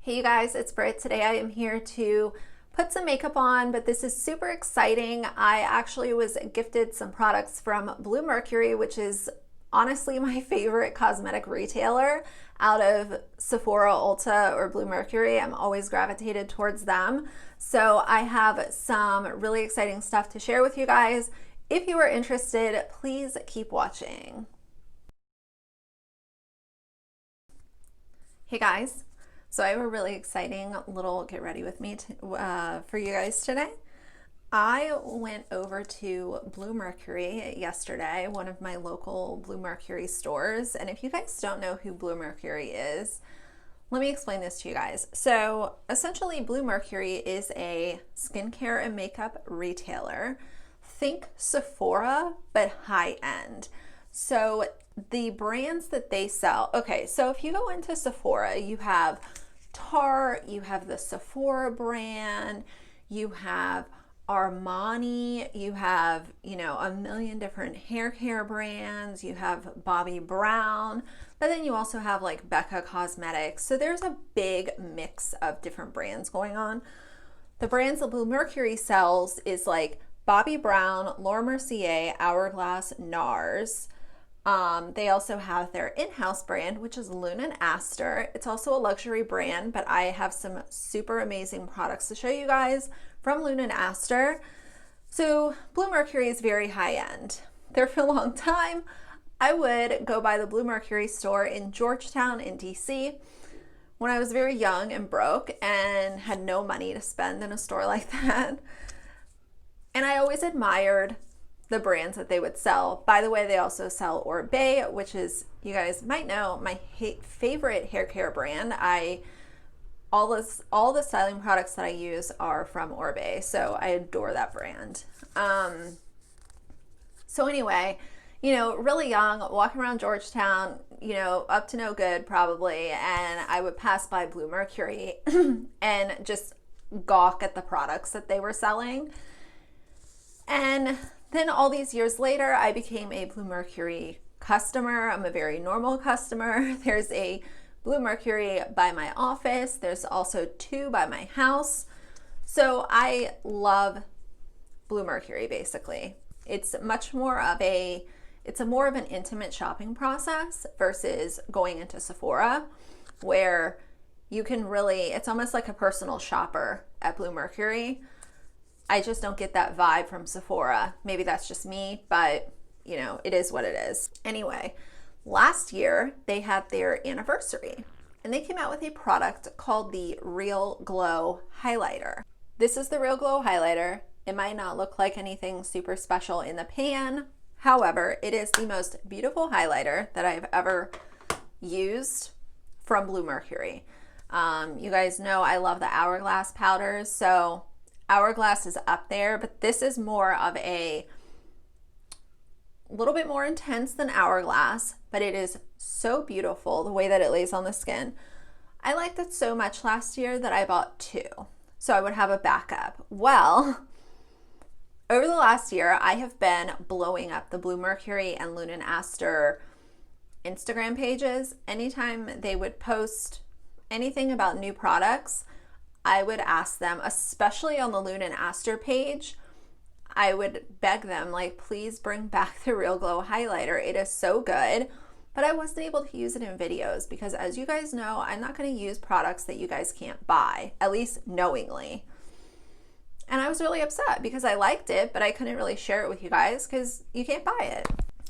Hey you guys, it's Britt. Today I am here to put some makeup on, but this is super exciting. I actually was gifted some products from Bluemercury, which is honestly my favorite cosmetic retailer out of Sephora, Ulta, or Bluemercury. I'm always gravitated towards them. So I have some really exciting stuff to share with you guys. If you are interested, please keep watching. Hey guys. So I have a really exciting little get ready with me for you guys today. I went over to Bluemercury yesterday, one of my local Bluemercury stores. And if you guys don't know who Bluemercury is, let me explain this to you guys. So essentially Bluemercury is a skincare and makeup retailer. Think Sephora, but high end. So the brands that they sell, okay, so if you go into Sephora, you have Tarte, you have the Sephora brand, you have Armani, you have, a million different hair care brands, you have Bobbi Brown, but then you also have like Becca Cosmetics. So there's a big mix of different brands going on. The brands that Bluemercury sells is like Bobbi Brown, Laura Mercier, Hourglass, NARS. They also have their in-house brand, which is Lune Aster. It's also a luxury brand, but I have some super amazing products to show you guys from Lune Aster. So Bluemercury is very high-end. There for a long time, I would go by the Bluemercury store in Georgetown in DC when I was very young and broke and had no money to spend in a store like that. And I always admired the brands that they would sell. By the way, they also sell Oribe, which is, you guys might know, my favorite hair care brand. All the styling products that I use are from Oribe, so I adore that brand. So anyway, really young, walking around Georgetown, up to no good probably, and I would pass by Bluemercury and just gawk at the products that they were selling. And then all these years later, I became a Bluemercury customer. I'm a very normal customer. There's a Bluemercury by my office. There's also two by my house. So I love Bluemercury basically. It's more of an intimate shopping process versus going into Sephora, where you can really, it's almost like a personal shopper at Bluemercury. I just don't get that vibe from Sephora. Maybe that's just me, but it is what it is. Anyway, last year they had their anniversary and they came out with a product called the Real Glow Highlighter. This is the Real Glow Highlighter. It might not look like anything super special in the pan. However, it is the most beautiful highlighter that I've ever used from Bluemercury. You guys know I love the Hourglass powders, so Hourglass is up there, but this is more of a little bit more intense than Hourglass, but it is so beautiful the way that it lays on the skin. I liked it so much last year that I bought two, so I would have a backup. Well, over the last year, I have been blowing up the Bluemercury and Lune Aster Instagram pages. Anytime they would post anything about new products, I would ask them, especially on the Lune Aster page, I would beg them, like, please bring back the Real Glow Highlighter. It is so good, but I wasn't able to use it in videos because, as you guys know, I'm not going to use products that you guys can't buy, at least knowingly. And I was really upset because I liked it, but I couldn't really share it with you guys because you can't buy it.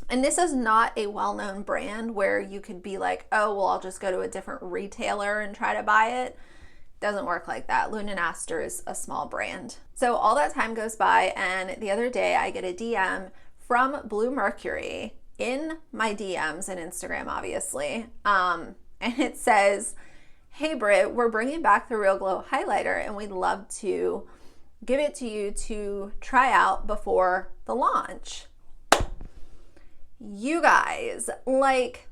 And this is not a well-known brand where you could be like, oh, well, I'll just go to a different retailer and try to buy it. Doesn't work like that. Lune Aster is a small brand. So all that time goes by, and the other day I get a DM from Bluemercury in my DMs and Instagram, obviously. And it says, hey Britt, we're bringing back the Real Glow Highlighter and we'd love to give it to you to try out before the launch. You guys, like,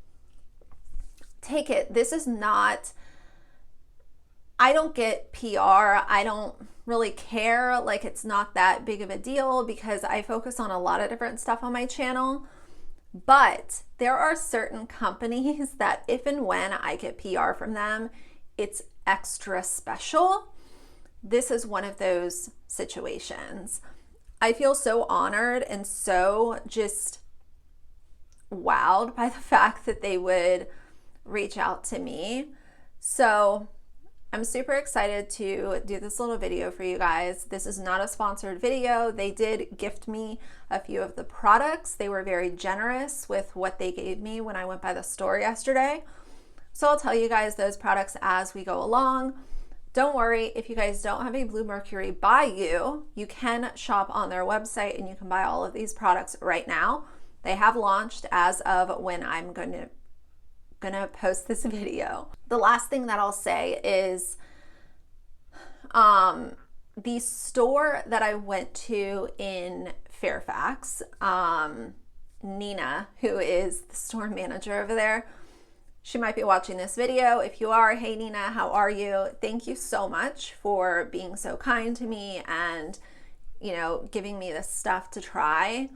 take it. This is not, I don't get PR. I don't really care. Like, it's not that big of a deal because I focus on a lot of different stuff on my channel. But there are certain companies that if and when I get PR from them, it's extra special, this is one of those situations. I feel so honored and so just wowed by the fact that they would reach out to me. So I'm super excited to do this little video for you guys. This is not a sponsored video. They did gift me a few of the products. They were very generous with what they gave me when I went by the store yesterday. So I'll tell you guys those products as we go along. Don't worry, if you guys don't have a Bluemercury by you, you can shop on their website and you can buy all of these products right now. They have launched as of when I'm gonna post this video. The last thing that I'll say is the store that I went to in Fairfax, Nina, who is the store manager over there, she might be watching this video. If you are, hey Nina, how are you? Thank you so much for being so kind to me and, you know, giving me this stuff to try.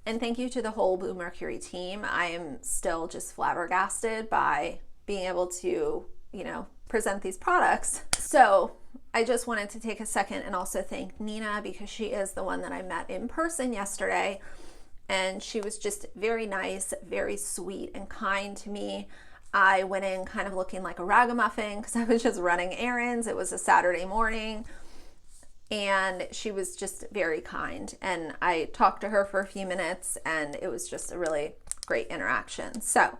And thank you to the whole Bluemercury team. I am still just flabbergasted by being able to, you know, present these products. So I just wanted to take a second and also thank Nina, because she is the one that I met in person yesterday. And she was just very nice, very sweet and kind to me. I went in kind of looking like a ragamuffin because I was just running errands. It was a Saturday morning and she was just very kind. And I talked to her for a few minutes and it was just a really great interaction. So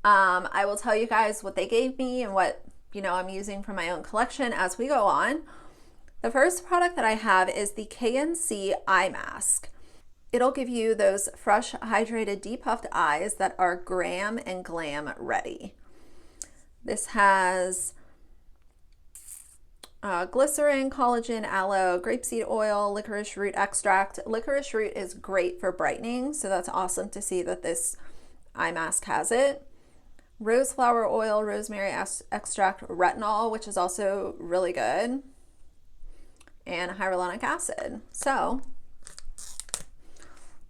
I will tell you guys what they gave me and what, you know, I'm using for my own collection as we go on. The first product that I have is the KNC Eye Mask. It'll give you those fresh, hydrated, depuffed eyes that are Grwm and Glam ready. This has glycerin, collagen, aloe, grapeseed oil, licorice root extract. Licorice root is great for brightening, so that's awesome to see that this eye mask has it. Rose flower oil, rosemary extract, retinol, which is also really good, and hyaluronic acid. So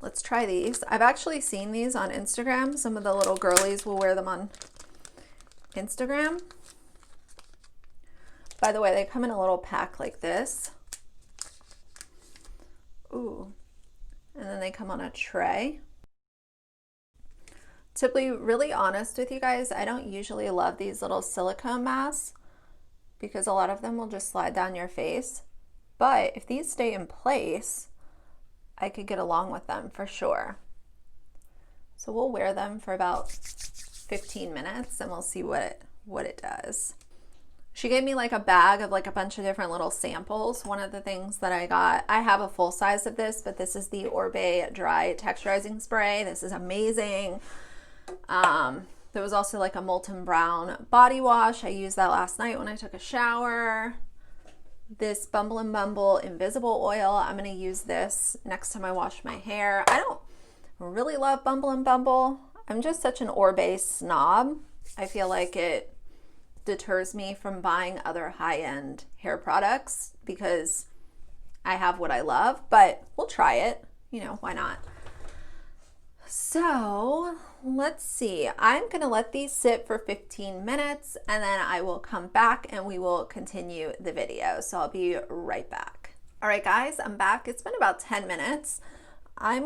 let's try these. I've actually seen these on Instagram. Some of the little girlies will wear them on Instagram. By the way, they come in a little pack like this. Ooh. And then they come on a tray. To be really honest with you guys, I don't usually love these little silicone masks because a lot of them will just slide down your face. But if these stay in place, I could get along with them for sure. So we'll wear them for about 15 minutes and we'll see what it does. She gave me like a bag of like a bunch of different little samples. One of the things that I got, I have a full size of this, but this is the Orbe Dry Texturizing Spray. This is amazing. There was also like a Molten Brown body wash. I used that last night when I took a shower. This Bumble and Bumble Invisible Oil. I'm going to use this next time I wash my hair. I don't really love Bumble and Bumble. I'm just such an Orbe snob. I feel like it deters me from buying other high-end hair products because I have what I love, but we'll try it. You know, why not? So let's see. I'm going to let these sit for 15 minutes and then I will come back and we will continue the video. So I'll be right back. All right, guys, I'm back. It's been about 10 minutes. I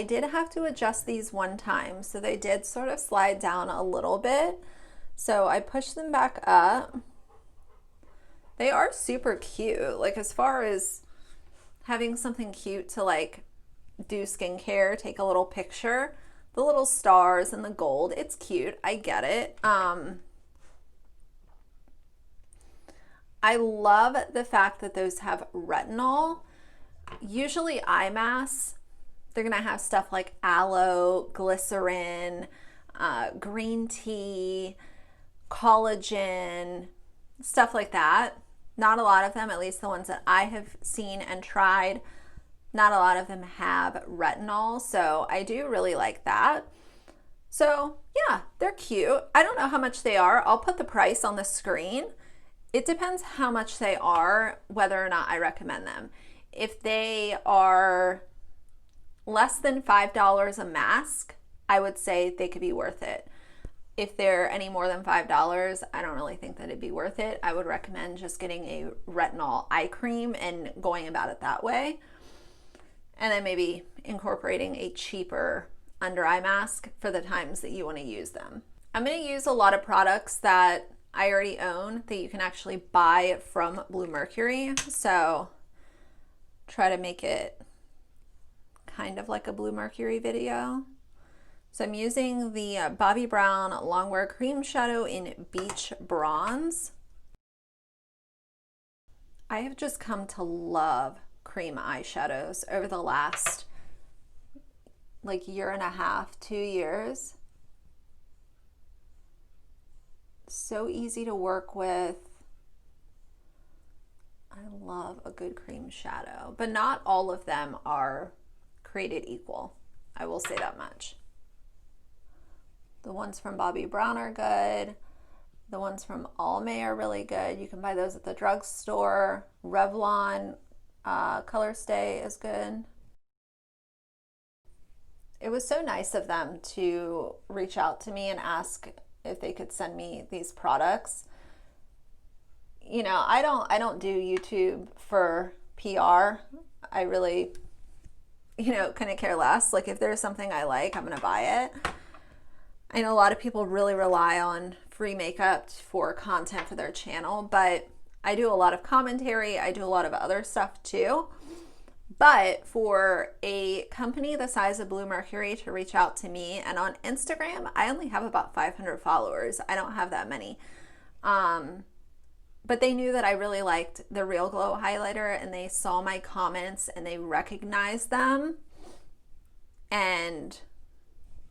did have to adjust these one time. So they did sort of slide down a little bit. So I pushed them back up. They are super cute. Like as far as having something cute to like do skincare, take a little picture, the little stars and the gold, it's cute. I get it. I love the fact that those have retinol. Usually eye masks, they're gonna have stuff like aloe, glycerin, green tea, collagen, stuff like that. Not a lot of them, at least the ones that I have seen and tried, not a lot of them have retinol, so I do really like that. So yeah, they're cute. I don't know how much they are. I'll put the price on the screen. It depends how much they are, whether or not I recommend them. If they are less than $5 a mask, I would say they could be worth it. if they're any more than $5, I don't really think that it'd be worth it. I would recommend just getting a retinol eye cream and going about it that way. And then maybe incorporating a cheaper under eye mask for the times that you want to use them. I'm going to use a lot of products that I already own that you can actually buy from Bluemercury. So try to make it kind of like a Bluemercury video. So I'm using the Bobbi Brown Longwear Cream Shadow in Beach Bronze. I have just come to love cream eyeshadows over the last like year and a half, 2 years. So easy to work with. I love a good cream shadow, but not all of them are created equal. I will say that much. The ones from Bobbi Brown are good. The ones from Almay are really good. You can buy those at the drugstore. Revlon Color Stay is good. It was so nice of them to reach out to me and ask if they could send me these products. You know, I don't do YouTube for PR. I really, you know, couldn't care less. Like if there's something I like, I'm gonna buy it. I know a lot of people really rely on free makeup for content for their channel, but I do a lot of commentary. I do a lot of other stuff too. But for a company the size of Bluemercury to reach out to me, and on Instagram, I only have about 500 followers. I don't have that many. But they knew that I really liked the Real Glow highlighter, and they saw my comments and they recognized them. And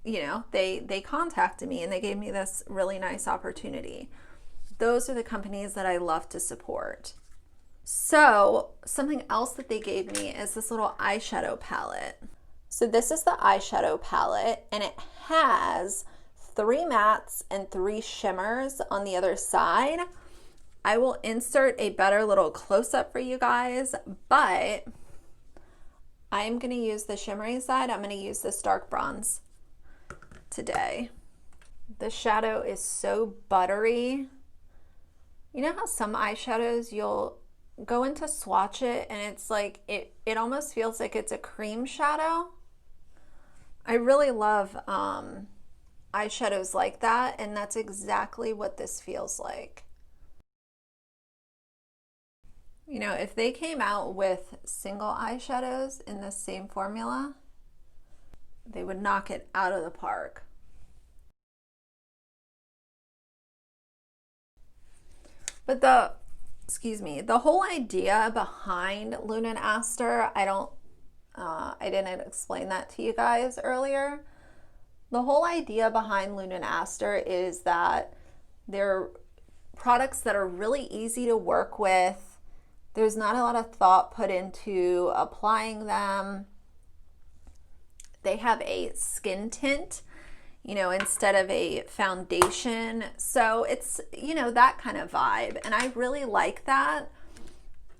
you know, they contacted me and they gave me this really nice opportunity. Those are the companies that I love to support. So something else that they gave me is this little eyeshadow palette. So this is the eyeshadow palette, and it has 3 mattes and 3 shimmers on the other side. I will insert a better little close-up for you guys, but I'm going to use the shimmery side. I'm going to use this dark bronze today. The shadow is so buttery. You know how some eyeshadows you'll go in to swatch it and it's like it almost feels like it's a cream shadow? I really love eyeshadows like that, and that's exactly what this feels like. You know, if they came out with single eyeshadows in the same formula, they would knock it out of the park. But the whole idea behind Lune Aster, I didn't explain that to you guys earlier. The whole idea behind Lune Aster is that they're products that are really easy to work with. There's not a lot of thought put into applying them. They have a skin tint, you know, instead of a foundation. So it's, you know, that kind of vibe. And I really like that.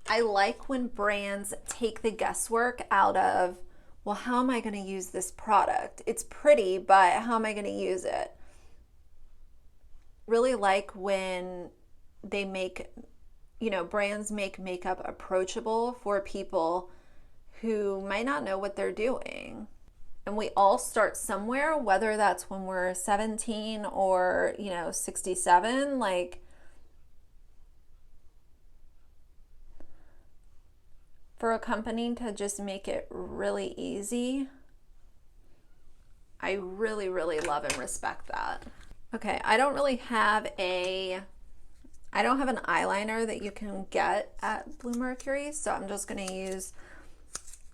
I like when brands take the guesswork out of, well, how am I going to use this product? It's pretty, but how am I going to use it? Really like when they make, you know, brands make makeup approachable for people who might not know what they're doing. And we all start somewhere, whether that's when we're 17 or, you know, 67. Like, for a company to just make it really easy, I really, really love and respect that. Okay, I don't have an eyeliner that you can get at Bluemercury, so I'm just going to use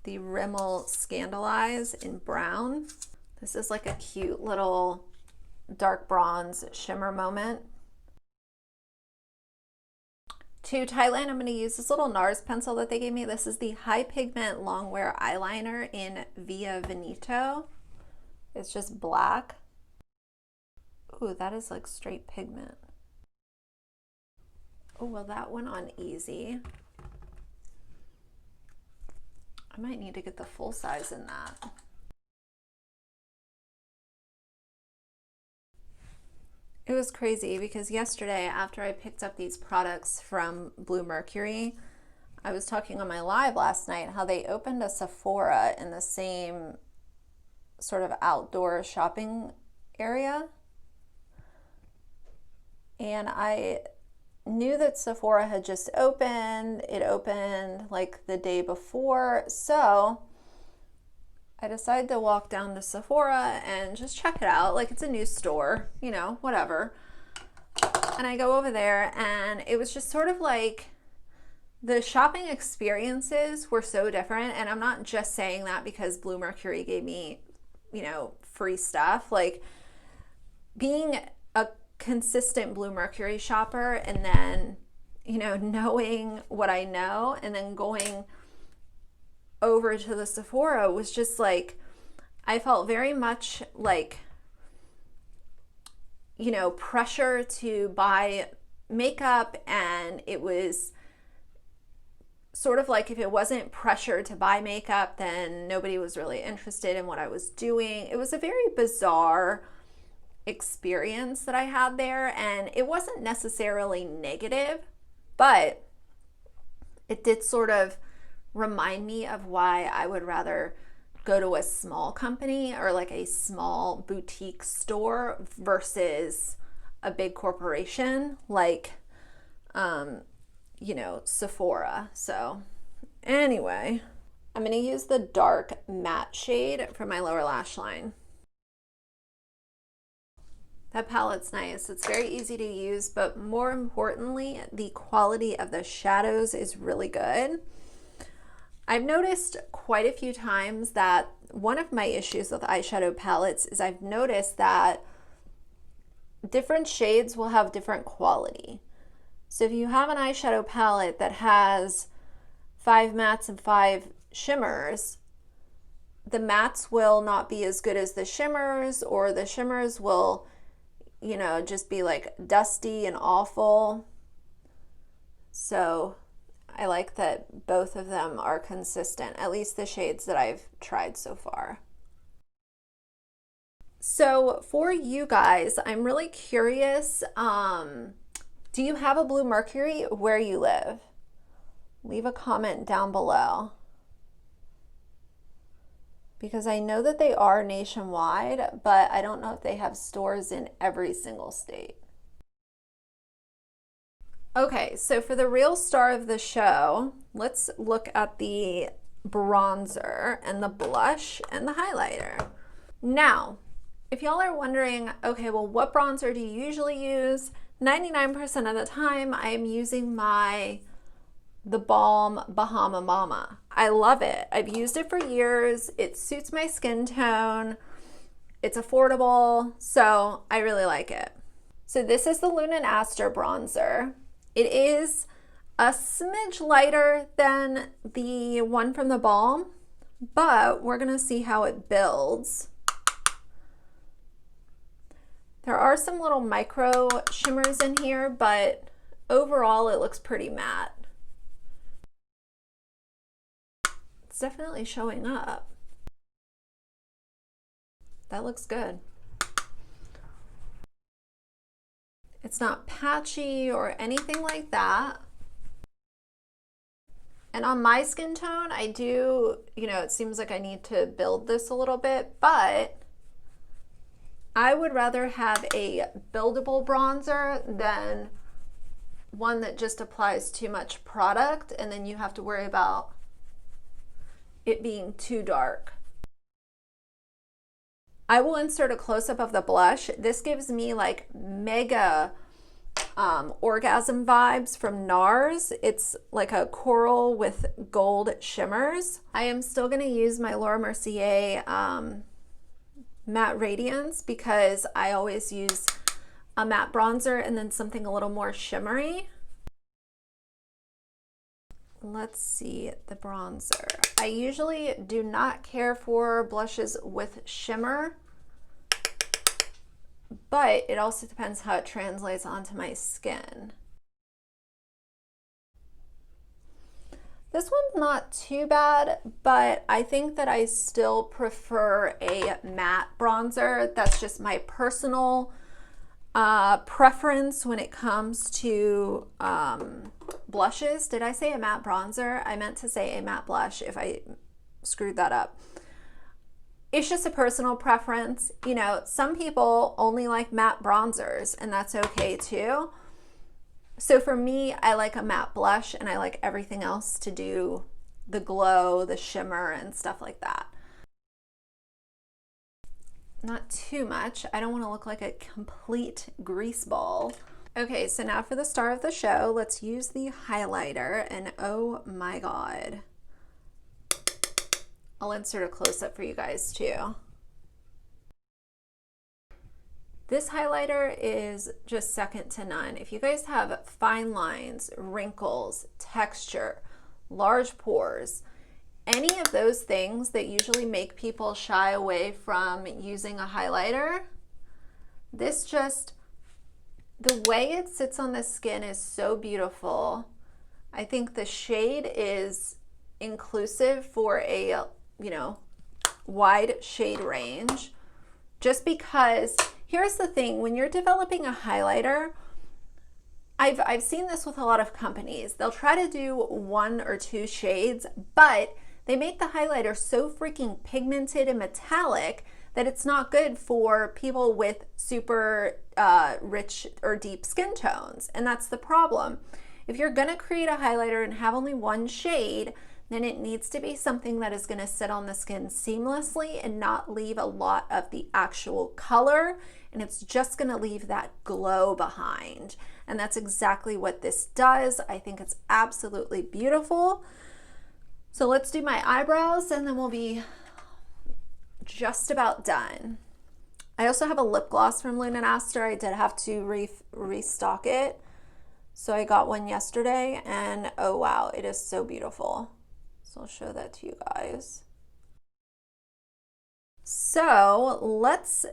the Rimmel Scandalize in brown. This is like a cute little dark bronze shimmer moment. To Thailand, I'm going to use this little NARS pencil that they gave me. This is the High Pigment Longwear Eyeliner in Via Veneto. It's just black. Ooh, that is like straight pigment. Oh, well, that went on easy. I might need to get the full size in that. It was crazy because yesterday after I picked up these products from Bluemercury, I was talking on my live last night how they opened a Sephora in the same sort of outdoor shopping area. And I knew that Sephora had just opened. It opened like the day before. So I decided to walk down to Sephora and just check it out. Like, it's a new store, you know, whatever. And I go over there and it was just sort of like the shopping experiences were so different. And I'm not just saying that because Bluemercury gave me, you know, free stuff. Like, being a consistent Bluemercury shopper and then, you know, knowing what I know and then going over to the Sephora was just like, I felt very much like, you know, pressure to buy makeup, and it was sort of like if it wasn't pressure to buy makeup, then nobody was really interested in what I was doing. It was a very bizarre experience that I had there, and it wasn't necessarily negative, but it did sort of remind me of why I would rather go to a small company or like a small boutique store versus a big corporation like, you know, Sephora. So anyway, I'm going to use the dark matte shade for my lower lash line. That palette's nice. It's very easy to use, but more importantly, the quality of the shadows is really good. I've noticed quite a few times that one of my issues with eyeshadow palettes is I've noticed that different shades will have different quality. So if you have an eyeshadow palette that has 5 mattes and 5 shimmers, the mattes will not be as good as the shimmers, or the shimmers will, you know, just be like dusty and awful. So I like that both of them are consistent, at least the shades that I've tried so far. So for you guys, I'm really curious, do you have a Bluemercury where you live? Leave a comment down below, because I know that they are nationwide, but I don't know if they have stores in every single state. Okay, so for the real star of the show, let's look at the bronzer and the blush and the highlighter. Now, if y'all are wondering, okay, well, what bronzer do you usually use? 99% of the time, I'm using the Balm Bahama Mama. I love it. I've used it for years. It suits my skin tone. It's affordable, so I really like it. So this is the Lune Aster bronzer. It is a smidge lighter than the one from the Balm, but we're gonna see how it builds. There are some little micro shimmers in here, but overall it looks pretty matte. It's definitely showing up. That looks good. It's not patchy or anything like that. And on my skin tone, I do, you know, it seems like I need to build this a little bit, but I would rather have a buildable bronzer than one that just applies too much product and then you have to worry about it being too dark. I will insert a close-up of the blush. This gives me like mega orgasm vibes from NARS. It's like a coral with gold shimmers. I am still going to use my Laura Mercier matte radiance because I always use a matte bronzer and then something a little more shimmery. Let's see the bronzer. I usually do not care for blushes with shimmer, but it also depends how it translates onto my skin. This one's not too bad, but I think that I still prefer a matte bronzer. That's just my personal preference when it comes to blushes. Did I say a matte bronzer? I meant to say a matte blush if I screwed that up. It's just a personal preference. You know, some people only like matte bronzers, and that's okay too. So for me, I like a matte blush, and I like everything else to do the glow, the shimmer, and stuff like that. Not too much. I don't want to look like a complete grease ball. Okay, so now for the star of the show, let's use the highlighter, and oh my God. I'll insert a close-up for you guys too. This highlighter is just second to none. If you guys have fine lines, wrinkles, texture, large pores, any of those things that usually make people shy away from using a highlighter, this just, the way it sits on the skin is so beautiful. I think the shade is inclusive for a, you know, wide shade range, just because here's the thing, when you're developing a highlighter, I've seen this with a lot of companies. They'll try to do 1 or 2 shades, but they make the highlighter so freaking pigmented and metallic that it's not good for people with super rich or deep skin tones. And that's the problem. If you're gonna create a highlighter and have only 1 shade, then it needs to be something that is gonna sit on the skin seamlessly and not leave a lot of the actual color. And it's just gonna leave that glow behind. And that's exactly what this does. I think it's absolutely beautiful. So let's do my eyebrows and then we'll be just about done. I also have a lip gloss from Lune Aster. I did have to restock it. So I got one yesterday and oh wow, it is so beautiful. So I'll show that to you guys. So let's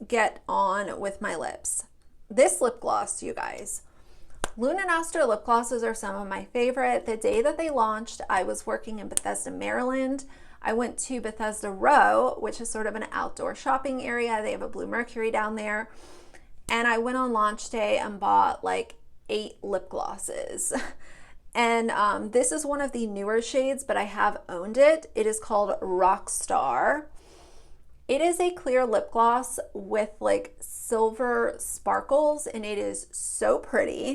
get on with my lips. This lip gloss, you guys. Lune Aster lip glosses are some of my favorite. The day that they launched, I was working in Bethesda, Maryland. I went to Bethesda Row, which is sort of an outdoor shopping area. They have a Bluemercury down there. And I went on launch day and bought like 8 lip glosses. And this is one of the newer shades, but I have owned it. It is called Rockstar. It is a clear lip gloss with like silver sparkles, and it is so pretty.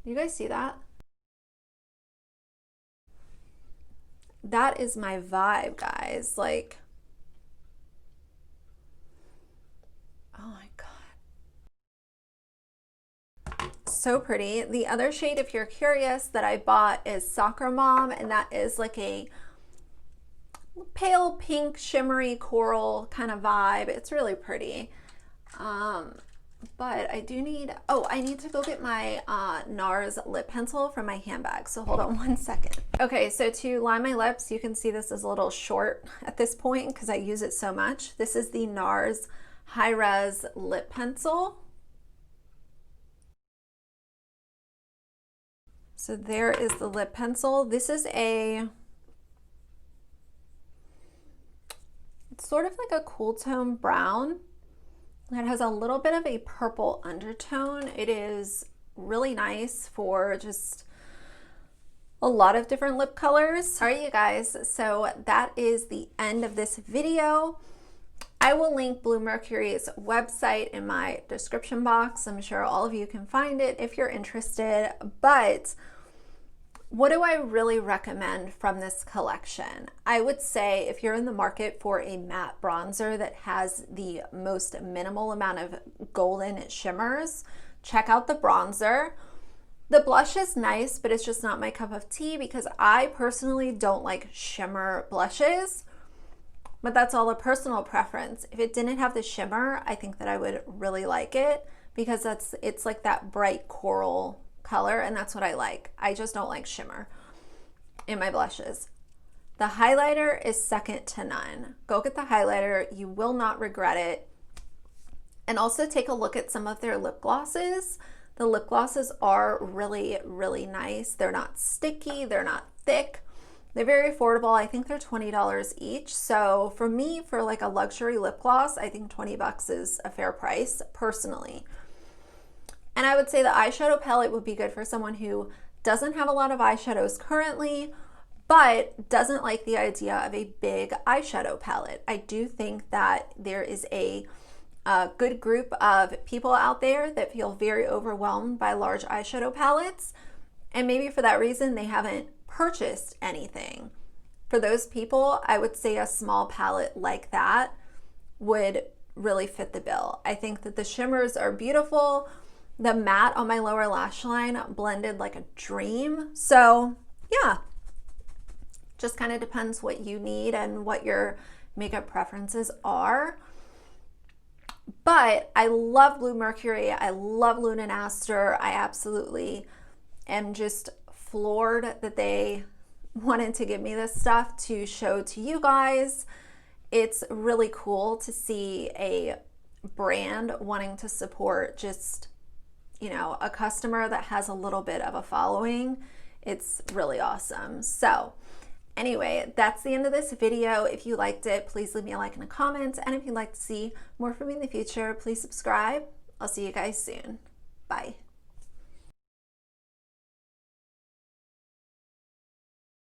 You guys see that? That is my vibe, guys. Like, oh my God. So pretty. The other shade, if you're curious, that I bought is Soccer Mom, and that is like a pale pink shimmery coral kind of vibe. It's really pretty. But I do need, oh, I need to go get my NARS lip pencil from my handbag. So hold on 1 second. Okay, so to line my lips, you can see this is a little short at this point because I use it so much. This is the NARS High Res Lip Pencil. So there is the lip pencil. This is a, it's sort of like a cool tone brown. It has a little bit of a purple undertone. It is really nice for just a lot of different lip colors. All right, you guys, so that is the end of this video. I will link Bluemercury's website in my description box. I'm sure all of you can find it if you're interested, but what do I really recommend from this collection? I would say if you're in the market for a matte bronzer that has the most minimal amount of golden shimmers, check out the bronzer. The blush is nice, but it's just not my cup of tea because I personally don't like shimmer blushes, but that's all a personal preference. If it didn't have the shimmer, I think that I would really like it because it's like that bright coral color, and that's what I like. I just don't like shimmer in my blushes. The highlighter is second to none. Go get the highlighter. You will not regret it. And also take a look at some of their lip glosses. The lip glosses are really, really nice. They're not sticky. They're not thick. They're very affordable. I think they're $20 each. So for me, for like a luxury lip gloss, I think 20 bucks is a fair price personally. And I would say the eyeshadow palette would be good for someone who doesn't have a lot of eyeshadows currently, but doesn't like the idea of a big eyeshadow palette. I do think that there is a good group of people out there that feel very overwhelmed by large eyeshadow palettes, and maybe for that reason they haven't purchased anything. For those people, I would say a small palette like that would really fit the bill. I think that the shimmers are beautiful. The matte on my lower lash line blended like a dream. So yeah, just kind of depends what you need and what your makeup preferences are. But I love Bluemercury. I love Lune Aster. I absolutely am just floored that they wanted to give me this stuff to show to you guys. It's really cool to see a brand wanting to support just, you know, a customer that has a little bit of a following. It's really awesome. So anyway, that's the end of this video. If you liked it, please leave me a like and a comment. And if you'd like to see more from me in the future, please subscribe. I'll see you guys soon. Bye.